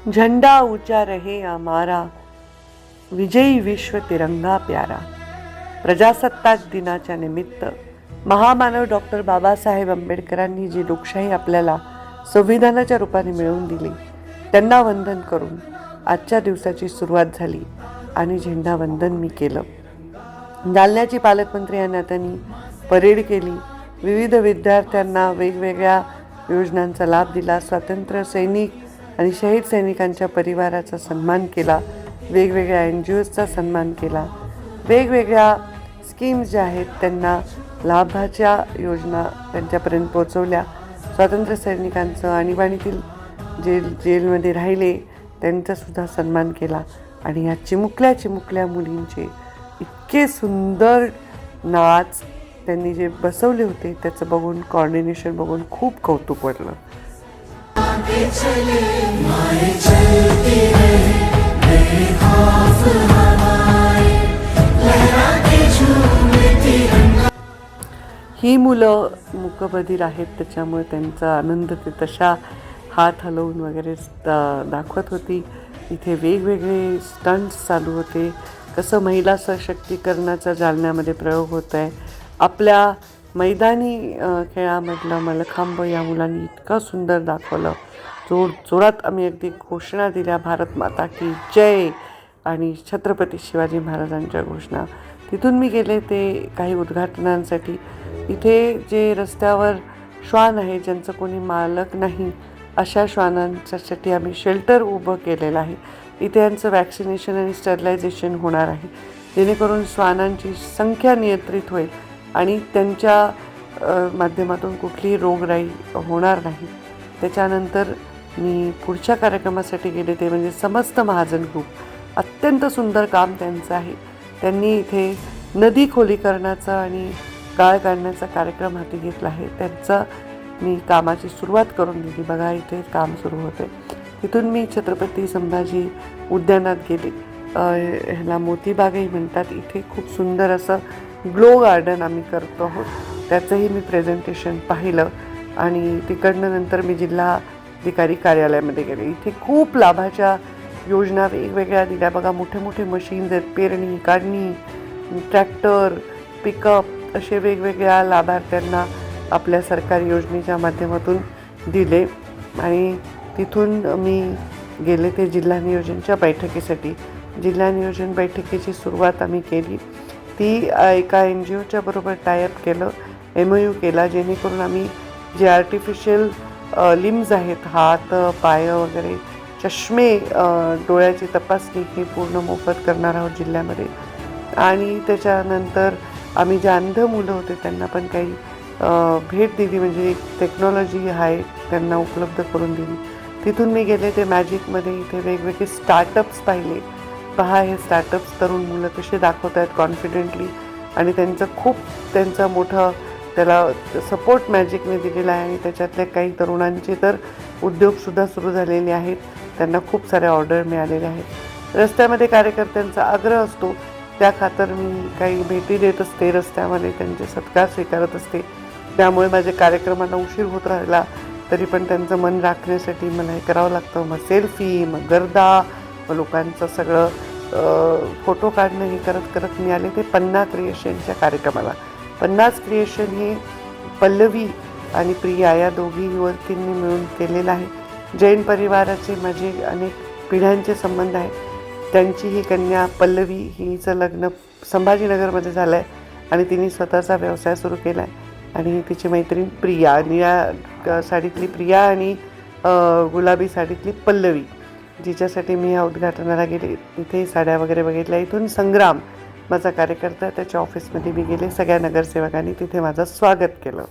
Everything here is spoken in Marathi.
झंडा ऊंचा रहे हमारा, विजयी विश्व तिरंगा प्यारा. प्रजासत्ताक दिनाच्या निमित्त महामानव डॉक्टर बाबासाहेब आंबेडकरांनी जी लोकशाही आपल्याला संविधानाच्या रूपाने मिळवून दिली, त्यांना वंदन करून आजच्या दिवसाची सुरुवात झाली आणि झेंडा वंदन मी केलं. जालन्याची पालकमंत्री या नात्याने परेड केली. विविध विद्यार्थ्यांना वेगवेगळ्या योजनांचा लाभ दिला. स्वातंत्र्य सैनिक आणि शहीद सैनिकांच्या परिवाराचा सन्मान केला. वेगवेगळ्या NGOजचा सन्मान केला. वेगवेगळ्या स्कीम्स ज्या आहेत त्यांना लाभाच्या योजना त्यांच्यापर्यंत पोहोचवल्या. स्वातंत्र्य सैनिकांचं आणीबाणीतील जेलमध्ये राहिले त्यांचासुद्धा सन्मान केला. आणि या चिमुकल्या मुलींचे इतके सुंदर नाच त्यांनी जे बसवले होते त्याचं बघून, कॉर्डिनेशन बघून खूप कौतुक वाटलं. ही मुलं मूकबधीर आहेत, त्याच्यामुळे त्यांचा आनंद ते तशा हात हलवून वगैरे दाखवत होती. इथे वेगवेगळे स्टंट्स चालू होते. कसं महिला सशक्तीकरणाचा जालन्यामध्ये प्रयोग होत आहे. आपल्या मैदानी खेळामधलं मलखांब या मुलांनी इतकं सुंदर दाखवलं. जोरात आम्ही अगदी घोषणा दिल्या, भारत माता की जय आणि छत्रपती शिवाजी महाराजांच्या घोषणा. तिथून मी गेले ते काही उद्घाटनांसाठी. इथे जे रस्त्यावर श्वान आहे, ज्यांचं कोणी मालक नाही, अशा श्वानांसाठी आम्ही शेल्टर उभं केलेलं आहे. इथे यांचं वॅक्सिनेशन आणि स्टरलायझेशन होणार आहे, जेणेकरून श्वानांची संख्या नियंत्रित होईल आणि त्यांच्या माध्यमातून कुठलीही रोगराई होणार नाही. त्याच्यानंतर मी पुढच्या कार्यक्रमासाठी गेले ते म्हणजे समस्त महाजन ग्रुप. अत्यंत सुंदर काम त्यांचं आहे. त्यांनी इथे नदी खोलीकरणाचा आणि गाळ काढण्याचा कार्यक्रम हाती घेतला आहे. त्यांचा मी कामाची सुरुवात करून दिली. बघा इथे काम सुरू होते. तिथून मी छत्रपती संभाजी उद्यानात गेले. ह्याला मोतीबागही म्हणतात. इथे खूप सुंदर असं ग्लो गार्डन आम्ही करतो आहोत, त्याचंही मी प्रेझेंटेशन पाहिलं. आणि तिकडनं नंतर मी जिल्हाधिकारी कार्यालयामध्ये गेले. इथे खूप लाभाच्या योजना वेगवेगळ्या दिल्या. बघा मोठे मोठे मशीन्स आहेत, पेरणी, काढणी, ट्रॅक्टर, पिकअप असे वेगवेगळ्या लाभार्थ्यांना आपल्या सरकारी योजनेच्या माध्यमातून दिले. आणि तिथून मी गेले ते जिल्हा नियोजनच्या बैठकीसाठी. जिल्हा नियोजन बैठकीची सुरुवात आम्ही केली. ती एका NGOच्या बरोबर टायअप केलं, MOU केला, जेणेकरून आम्ही जे आर्टिफिशियल लिम्स आहेत, हात पाय वगैरे, चष्मे, डोळ्याची तपासणी ही पूर्ण मोफत करणार आहोत जिल्ह्यामध्ये. आणि त्याच्यानंतर आम्ही जे अंध मुलं होते त्यांना पण काही भेट दिली, म्हणजे एक टेक्नॉलॉजी आहे त्यांना उपलब्ध करून दिली. तिथून मी गेले ते मॅजिकमध्ये. इथे वेगवेगळे स्टार्टअप्स पाहिले. पहा हे स्टार्टअप्स तरुण मुलं कसे दाखवत आहेत कॉन्फिडेंटली, आणि त्यांचं मोठं त्याला सपोर्ट मॅजिकने दिलेला आहे. आणि त्याच्यातल्या काही तरुणांचे तर उद्योगसुद्धा सुरू झालेले आहेत. त्यांना खूप साऱ्या ऑर्डर मिळालेल्या आहेत. रस्त्यामध्ये कार्यकर्त्यांचा आग्रह असतो, त्या खातर मी काही भेटी देत असते, रस्त्यामध्ये त्यांचे सत्कार स्वीकारत असते. त्यामुळे माझ्या कार्यक्रमांना उशीर होत राहिला तरी पण त्यांचं मन राखण्यासाठी मला हे करावं लागतं. मग सेल्फी, मग गर्दा, मग लोकांचं सगळं फोटो काढणं, हे करत करत मी आले ते पन्ना क्रिएशनच्या कार्यक्रमाला. पन्नास क्रिएशन हे पल्लवी आणि प्रिया या दोघी युवतींनी मिळून केलेलं आहे. जैन परिवाराचे माझे अनेक पिढ्यांचे संबंध आहेत. त्यांची ही कन्या पल्लवी, हिचं लग्न संभाजीनगरमध्ये झालं आहे आणि तिने स्वतःचा व्यवसाय सुरू केला आहे. आणि तिची मैत्रीण प्रिया, निळ्या साडीतली प्रिया आणि गुलाबी साडीतली पल्लवी, जिच्यासाठी मी ह्या उद्घाटनाला गेले. तिथे साड्या वगैरे बघितल्या. इथून संग्राम माझा कार्यकर्ता, त्याच्या ऑफिसमध्ये मी गेले. सगळ्या नगरसेवकांनी तिथे माझं स्वागत केलं.